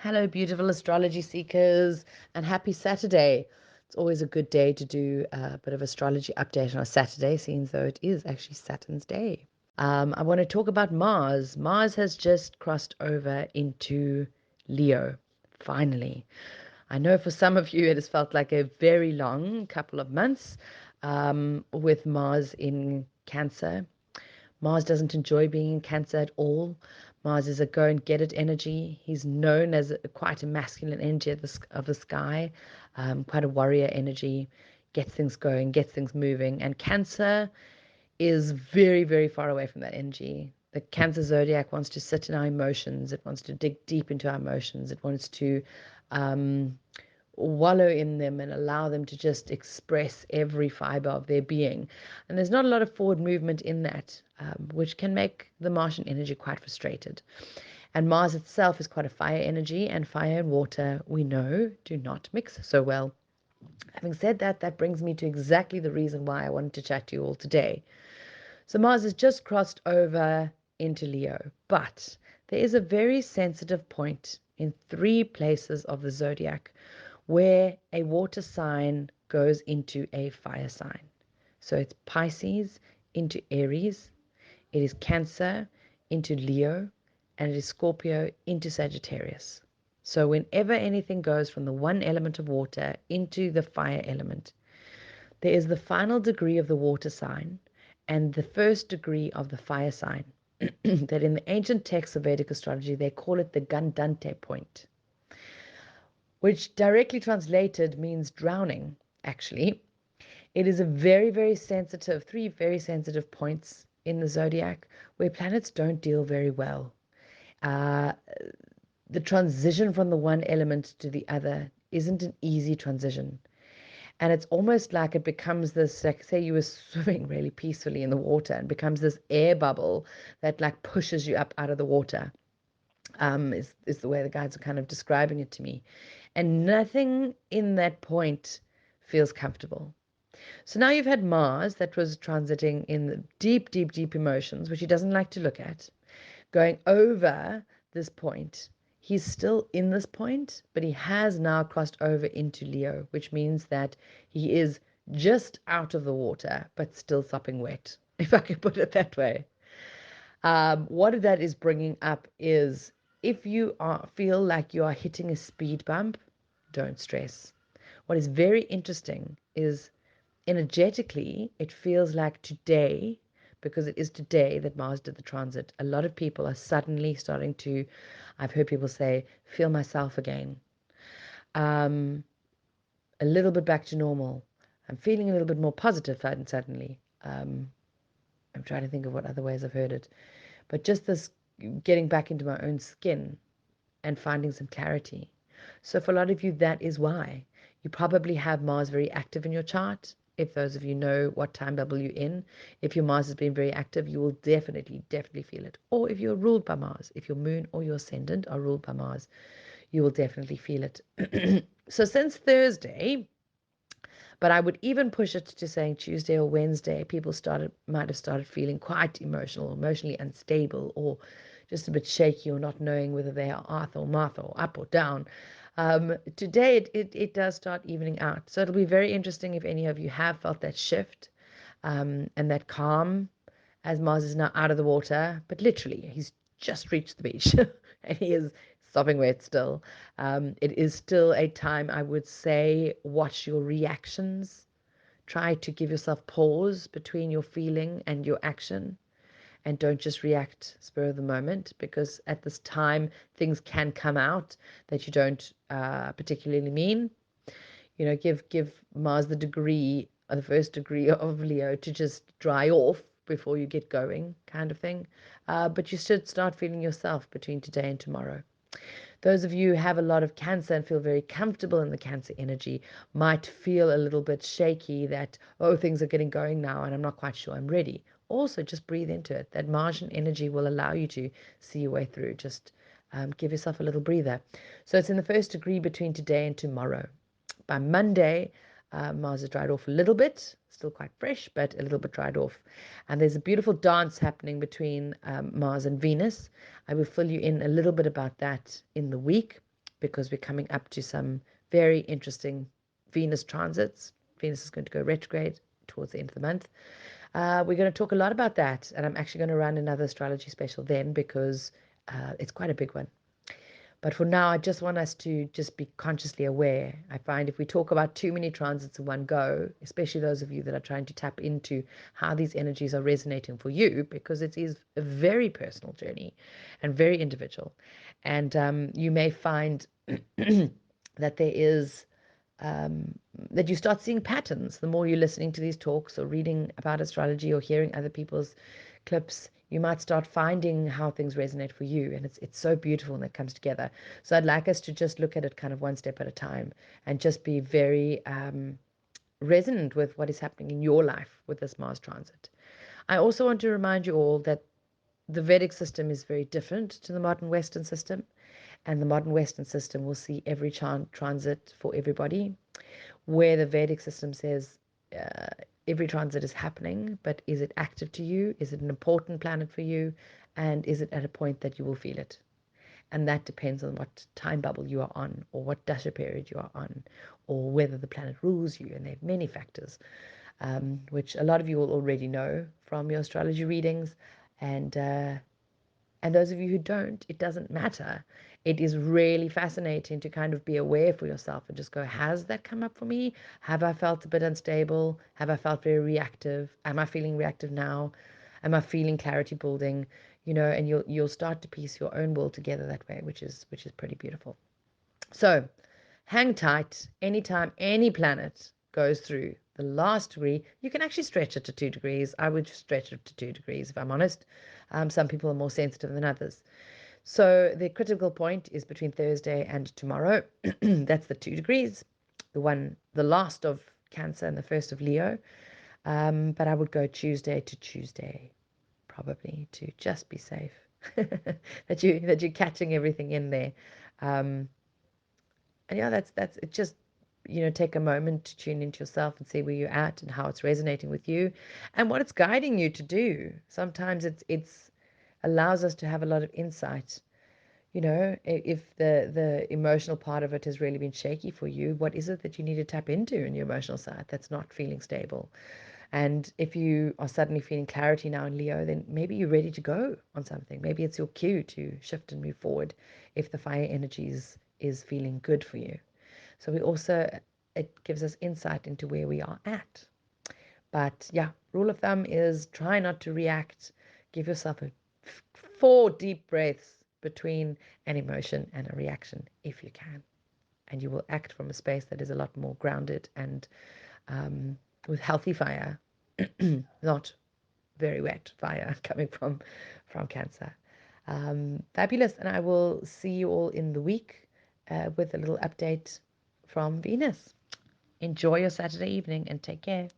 Hello, beautiful astrology seekers, and happy Saturday. It's always a good day to do a bit of astrology update on a Saturday, seeing though it is actually Saturn's day. I want to talk about Mars. Mars has just crossed over into Leo, finally. I know for some of you it has felt like a very long couple of months with Mars in Cancer. Mars doesn't enjoy being in Cancer at all. Mars is a go and get it energy. He's known as quite a masculine energy of the sky, quite a warrior energy, gets things going, gets things moving. And Cancer is very, very far away from that energy. The Cancer zodiac wants to sit in our emotions. It wants to dig deep into our emotions. It wants to um, wallow in them and allow them to just express every fiber of their being. And there's not a lot of forward movement in that, which can make the Martian energy quite frustrated. And Mars itself is quite a fire energy, and fire and water, we know, do not mix so well. Having said that, that brings me to exactly the reason why I wanted to chat to you all today. So Mars has just crossed over into Leo, but there is a very sensitive point in 3 places of the zodiac where a water sign goes into a fire sign. So it's Pisces into Aries, it is Cancer into Leo, and it is Scorpio into Sagittarius. So whenever anything goes from the one element of water into the fire element, there is the final degree of the water sign and the first degree of the fire sign. That in the ancient texts of Vedic astrology, they call it the gandanta point, which directly translated means drowning, actually. It is a very, very sensitive, 3 very sensitive points in the zodiac where planets don't deal very well. Uh, the transition from the one element to the other isn't an easy transition. And it's almost like it becomes this, like, say you were swimming really peacefully in the water and becomes this air bubble that like pushes you up out of the water. Is the way the guides are kind of describing it to me. And nothing in that point feels comfortable. So now you've had Mars that was transiting in the deep, deep, deep emotions, which he doesn't like to look at, going over this point. He's still in this point, but he has now crossed over into Leo, which means that he is just out of the water, but still sopping wet, if I could put it that way. What that is bringing up is if you feel like you are hitting a speed bump, don't stress. What is very interesting is energetically, it feels like today, because it is today that Mars did the transit, a lot of people are suddenly starting to, I've heard people say, feel myself again. Um, a little bit back to normal. I'm feeling a little bit more positive suddenly. I'm trying to think of what other ways I've heard it. But just this getting back into my own skin and finding some clarity. So for a lot of you, that is why. You probably have Mars very active in your chart. If those of you know what time double you're in, if your Mars has been very active, you will definitely, definitely feel it. Or if you're ruled by Mars, if your moon or your ascendant are ruled by Mars, you will definitely feel it. So since Thursday, but I would even push it to saying Tuesday or Wednesday, people might have started feeling quite emotional, emotionally unstable, or just a bit shaky, or not knowing whether they are Arth or Martha or up or down. Today, it does start evening out. So it'll be very interesting if any of you have felt that shift and that calm as Mars is now out of the water. But literally, he's just reached the beach and he is sopping wet still. It is still a time, I would say, watch your reactions. Try to give yourself pause between your feeling and your action. And don't just react spur of the moment, because at this time things can come out that you don't particularly mean. You know, give Mars the degree, the first degree of Leo, to just dry off before you get going, kind of thing. But you should start feeling yourself between today and tomorrow. Those of you who have a lot of Cancer and feel very comfortable in the Cancer energy might feel a little bit shaky that, oh, things are getting going now and I'm not quite sure I'm ready. Also, just breathe into it. That Martian energy will allow you to see your way through. Just give yourself a little breather. So it's in the first degree between today and tomorrow. By Monday, Mars is dried off a little bit, still quite fresh, but a little bit dried off. And there's a beautiful dance happening between Mars and Venus. I will fill you in a little bit about that in the week, because we're coming up to some very interesting Venus transits. Venus is going to go retrograde towards the end of the month. We're going to talk a lot about that, and I'm actually going to run another astrology special then because it's quite a big one. But for now, I just want us to just be consciously aware. I find if we talk about too many transits in one go, especially those of you that are trying to tap into how these energies are resonating for you, because it is a very personal journey and very individual. And you may find that there is that you start seeing patterns. The more you're listening to these talks or reading about astrology or hearing other people's clips, you might start finding how things resonate for you. And it's so beautiful when it comes together. So I'd like us to just look at it kind of one step at a time and just be very resonant with what is happening in your life with this Mars transit. I also want to remind you all that the Vedic system is very different to the modern Western system. And the modern Western system will see every transit for everybody, where the Vedic system says uh, every transit is happening, but is it active to you? Is it an important planet for you? And is it at a point that you will feel it? And that depends on what time bubble you are on, or what dasha period you are on, or whether the planet rules you. And there are many factors, which a lot of you will already know from your astrology readings. And those of you who don't, it doesn't matter. It is really fascinating to kind of be aware for yourself and just go, has that come up for me? Have I felt a bit unstable? Have I felt very reactive? Am I feeling reactive now? Am I feeling clarity building? And you'll start to piece your own world together that way, which is pretty beautiful. So hang tight. Anytime any planet goes through the last degree, you can actually stretch it to 2 degrees. I would stretch it to 2 degrees, if I'm honest. Some people are more sensitive than others. So the critical point is between Thursday and tomorrow. That's the 2 degrees, the last of Cancer and the first of Leo. But I would go Tuesday to Tuesday, probably, to just be safe. that you're catching everything in there. Um, and yeah, that's it. Just take a moment to tune into yourself and see where you're at and how it's resonating with you and what it's guiding you to do. Sometimes it's allows us to have a lot of insight. If the emotional part of it has really been shaky for you, what is it that you need to tap into in your emotional side that's not feeling stable? And if you are suddenly feeling clarity now in Leo, then maybe you're ready to go on something. Maybe it's your cue to shift and move forward if the fire energies is feeling good for you. So it gives us insight into where we are at. But yeah, rule of thumb is try not to react. Give yourself 4 deep breaths between an emotion and a reaction if you can. And you will act from a space that is a lot more grounded and with healthy fire, not very wet fire coming from Cancer. Fabulous. And I will see you all in the week with a little update from Venus. Enjoy your Saturday evening and take care.